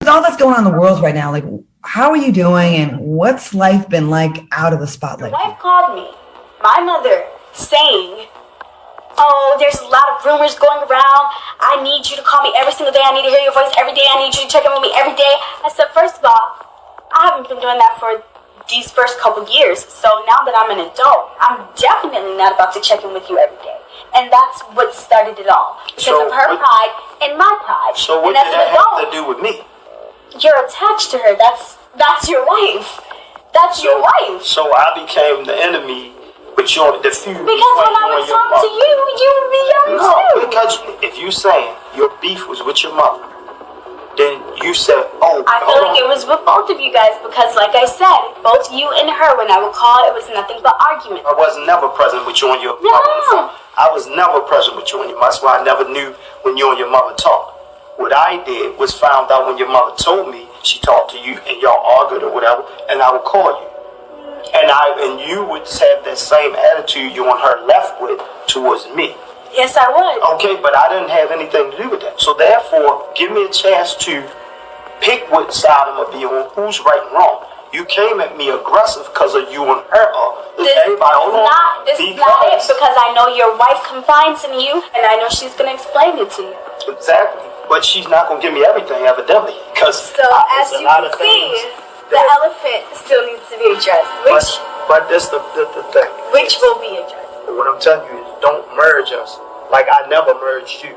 With all that's going on in the world right now, like, how are you doing and what's life been like out of the spotlight? My wife called me, my mother, saying, oh, there's a lot of rumors going around. I need you to call me every single day. I need to hear your voice every day. I need you to check in with me every day. I said, first of all, I haven't been doing that for these first couple years. So now that I'm an adult, I'm definitely not about to check in with you every day. And that's what started it all. Because of her pride and my pride. So what did that have to do with me? You're attached to her. That's your wife. That's your wife. So I became the enemy, but you're the feud. Because when I would talk to you, you would be young too. No, because if you saying your beef was with your mother, then you said, oh, I feel like it was with both of you guys because, like I said, both you and her, when I would call, it was nothing but arguments. I was never present with you and your mother. I was never present with you and your mother, so I never knew when you and your mother talked. What I did was found out when your mother told me she talked to you and y'all argued or whatever, and I would call you. And you would have that same attitude you and her left with towards me. Yes, I would. Okay, but I didn't have anything to do with that. So therefore, give me a chance to pick what side I'm going to be on, who's right and wrong. You came at me aggressive because of you and her. This is not it because I know your wife confides in you, and I know she's going to explain it to you. Exactly. But she's not going to give me everything, evidently. So as you can see, the elephant still needs to be addressed. But that's the thing. Which will be addressed. What I'm telling you is don't merge us like I never merged you.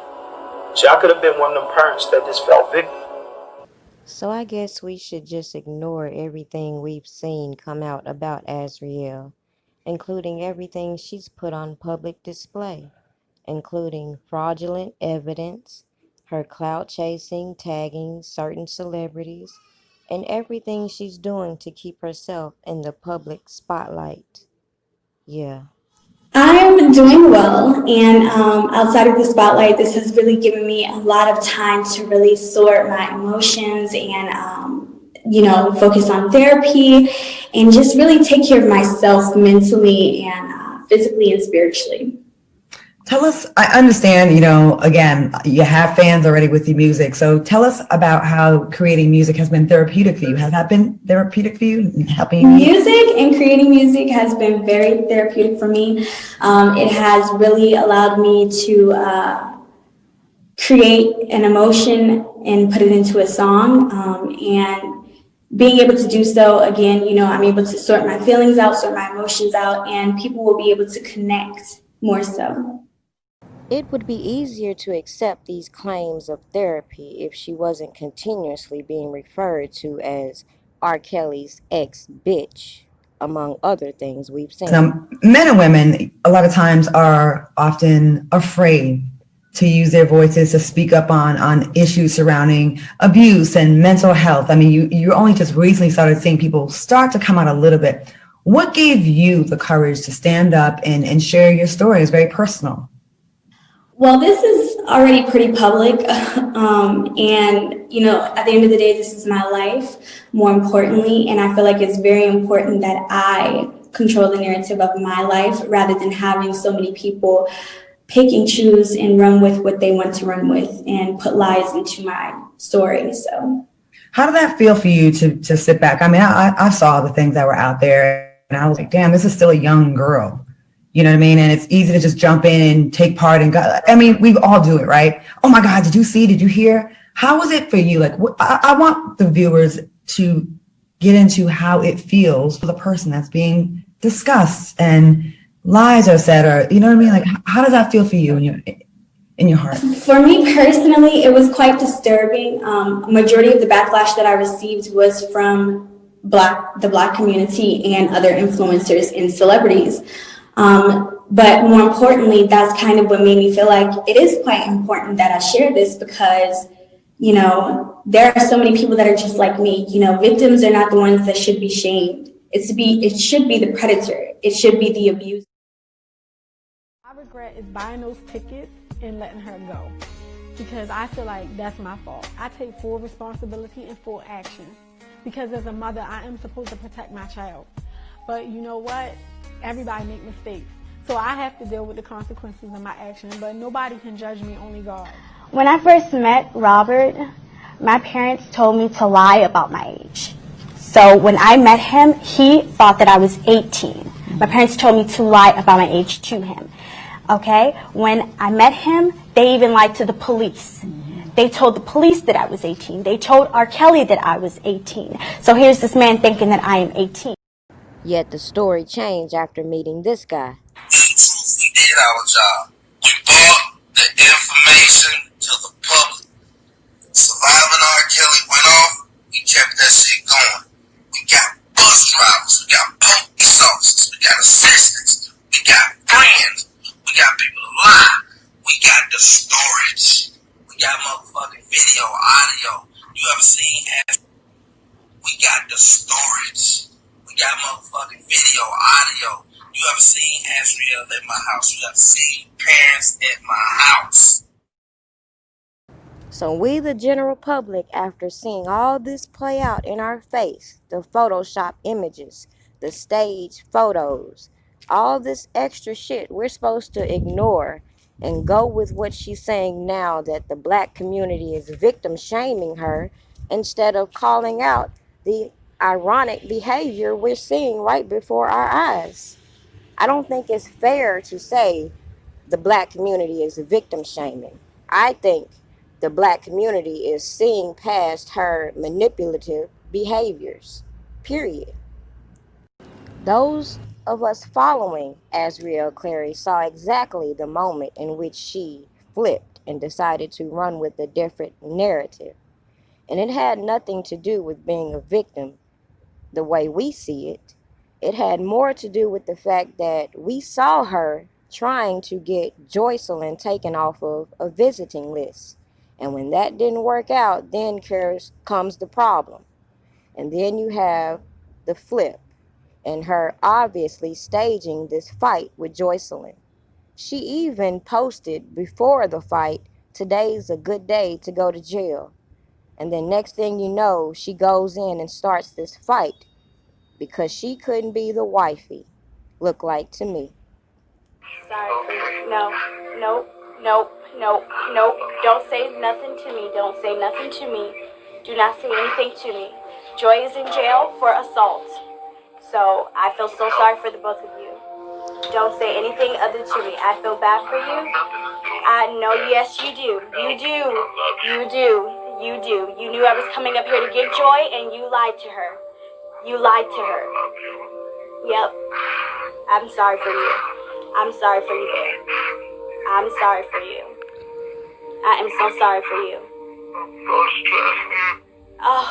See, I could have been one of them parents that just felt victim. So I guess we should just ignore everything we've seen come out about Azriel, including everything she's put on public display, including fraudulent evidence, her clout chasing, tagging certain celebrities, and everything she's doing to keep herself in the public spotlight. Yeah. I'm doing well, and outside of the spotlight, this has really given me a lot of time to really sort my emotions and, focus on therapy and just really take care of myself mentally and physically and spiritually. Tell us, I understand, again, you have fans already with your music. So tell us about how creating music has been therapeutic for you. Has that been therapeutic for you? Helping you? Music and creating music has been very therapeutic for me. It has really allowed me to create an emotion and put it into a song. And being able to do so, again, I'm able to sort my feelings out, sort my emotions out, and people will be able to connect more so. It would be easier to accept these claims of therapy if she wasn't continuously being referred to as R. Kelly's ex-bitch, among other things we've seen. Men and women, a lot of times, are often afraid to use their voices to speak up on issues surrounding abuse and mental health. I mean, you only just recently started seeing people start to come out a little bit. What gave you the courage to stand up and share your story? It's very personal. Well, this is already pretty public, and, at the end of the day, this is my life, more importantly, and I feel like it's very important that I control the narrative of my life rather than having so many people pick and choose and run with what they want to run with and put lies into my story. So how did that feel for you to sit back? I mean, I saw the things that were out there, and I was like, damn, this is still a young girl. You know what I mean? And it's easy to just jump in and take part and go. I mean, we all do it, right? Oh my God, did you see? Did you hear? How was it for you? Like, I want the viewers to get into how it feels for the person that's being discussed and lies are said, or, you know what I mean? Like, how does that feel for you in your heart? For me personally, it was quite disturbing. Majority of the backlash that I received was from the Black community and other influencers and celebrities. But more importantly, that's kind of what made me feel like it is quite important that I share this because, there are so many people that are just like me. Victims are not the ones that should be shamed. It should be the predator. It should be the abuser. My regret is buying those tickets and letting her go because I feel like that's my fault. I take full responsibility and full action because as a mother, I am supposed to protect my child. But you know what? Everybody make mistakes. So I have to deal with the consequences of my action, but nobody can judge me, only God. When I first met Robert, My parents told me to lie about my age. So when I met him, he thought that I was 18. My parents told me to lie about my age to him. Okay? When I met him, they even lied to the police. They told the police that I was 18. They told R. Kelly that I was 18. So here's this man thinking that I am 18. Yet the story changed after meeting this guy. We did our job. We brought the information to the public. Surviving R. Kelly went off, we kept that shit going. We got bus drivers, we got police officers, we got assistants, we got friends, we got people to lie. We got the storage. We got motherfucking video, audio. You ever seen it? We got the storage. We got motherfucking video, audio. You ever seen Azriel at my house? You ever seen parents at my house? So we, the general public, after seeing all this play out in our face, the Photoshop images, the stage photos, all this extra shit we're supposed to ignore and go with what she's saying now, that the black community is victim shaming her, instead of calling out the ironic behavior we're seeing right before our eyes. I don't think it's fair to say the black community is victim shaming. I think the black community is seeing past her manipulative behaviors, period. Those of us following Azriel Clary saw exactly the moment in which she flipped and decided to run with a different narrative. And it had nothing to do with being a victim the way we see it. It had more to do with the fact that we saw her trying to get Joycelyn taken off of a visiting list. And when that didn't work out, then comes the problem. And then you have the flip and her obviously staging this fight with Joycelyn. She even posted before the fight, "Today's a good day to go to jail." And then next thing you know, she goes in and starts this fight because she couldn't be the wifey, look like to me. Sorry for you. No. Don't say nothing to me. Don't say nothing to me. Do not say anything to me. Joy is in jail for assault. So I feel so sorry for the both of you. Don't say anything other to me. I feel bad for you. I know, yes, you do. You do. You knew I was coming up here to get Joy, and you lied to her. You lied to her. Yep. I'm sorry for you. I'm sorry for you, Bear. I'm sorry for you. I am so sorry for you. Oh,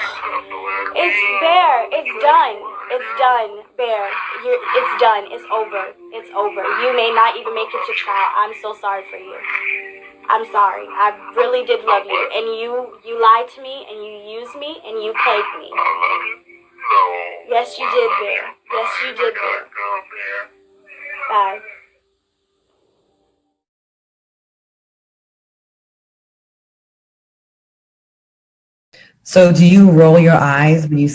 it's Bear. It's done. It's done, Bear. It's done. It's over. It's over. You may not even make it to trial. I'm so sorry for you. I'm sorry. I really did love you. And you lied to me, and you used me, and you played me. Yes, you did, Bear. Yes, you did, Bear. Bye. So do you roll your eyes when you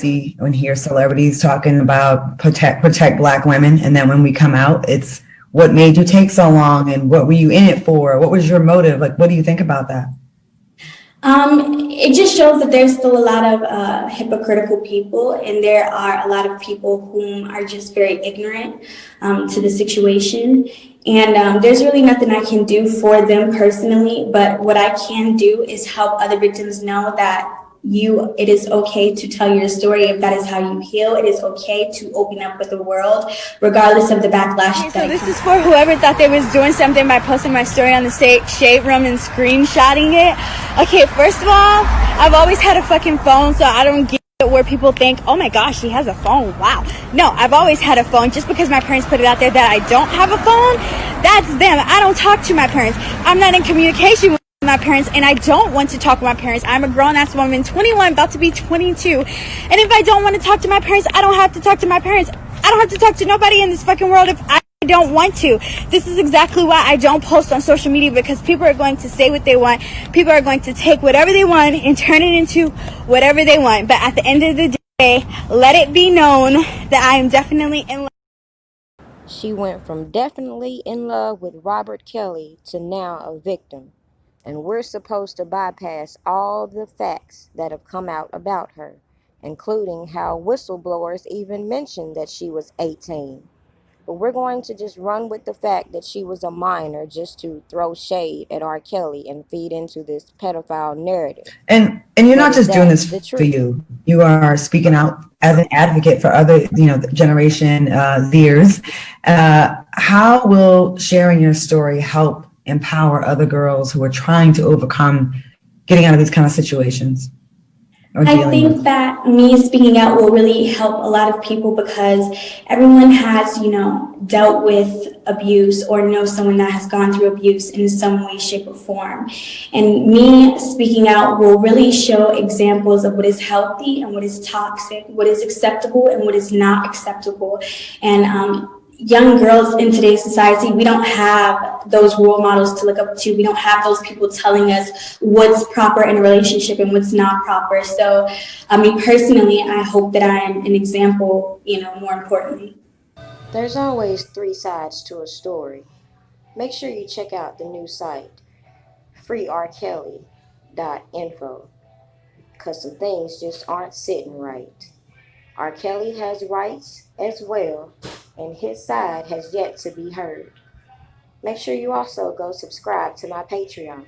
hear celebrities talking about protect black women, and then when we come out, it's what made you take so long, and what were you in it for? What was your motive? Like, what do you think about that? It just shows that there's still a lot of hypocritical people, and there are a lot of people whom are just very ignorant to the situation. And there's really nothing I can do for them personally, but what I can do is help other victims know that it is okay to tell your story if that is how you heal. It is okay to open up with the world, regardless of the backlash. Okay, so this is for whoever thought they was doing something by posting my story on the shade room and screenshotting it. Okay, first of all, I've always had a fucking phone, so I don't get where people think, oh my gosh, she has a phone. Wow. No, I've always had a phone. Just because my parents put it out there that I don't have a phone, that's them. I don't talk to my parents. I'm not in communication with my parents, and I don't want to talk to my parents. I'm a grown-ass woman, 21, about to be 22. And if I don't want to talk to my parents, I don't have to talk to my parents. I don't have to talk to nobody in this fucking world if I don't want to. This is exactly why I don't post on social media, because people are going to say what they want. People are going to take whatever they want and turn it into whatever they want. But at the end of the day, let it be known that I am definitely in love. She went from definitely in love with Robert Kelly to now a victim. And we're supposed to bypass all the facts that have come out about her, including how whistleblowers even mentioned that she was 18. But we're going to just run with the fact that she was a minor just to throw shade at R. Kelly and feed into this pedophile narrative. And you're But not is just doing that this the for truth? you. You are speaking out as an advocate for other, generation Zers. How will sharing your story help empower other girls who are trying to overcome getting out of these kind of situations or I dealing think with? that me speaking out will really help a lot of people because everyone has, dealt with abuse or know someone that has gone through abuse in some way, shape, or form. And me speaking out will really show examples of what is healthy and what is toxic, what is acceptable and what is not acceptable. And young girls in today's society, we don't have those role models to look up to. We don't have those people telling us what's proper in a relationship and what's not proper. So, personally, I hope that I am an example, more importantly. There's always three sides to a story. Make sure you check out the new site, freerkelly.info, because some things just aren't sitting right. R. Kelly has rights as well, and his side has yet to be heard. Make sure you also go subscribe to my Patreon.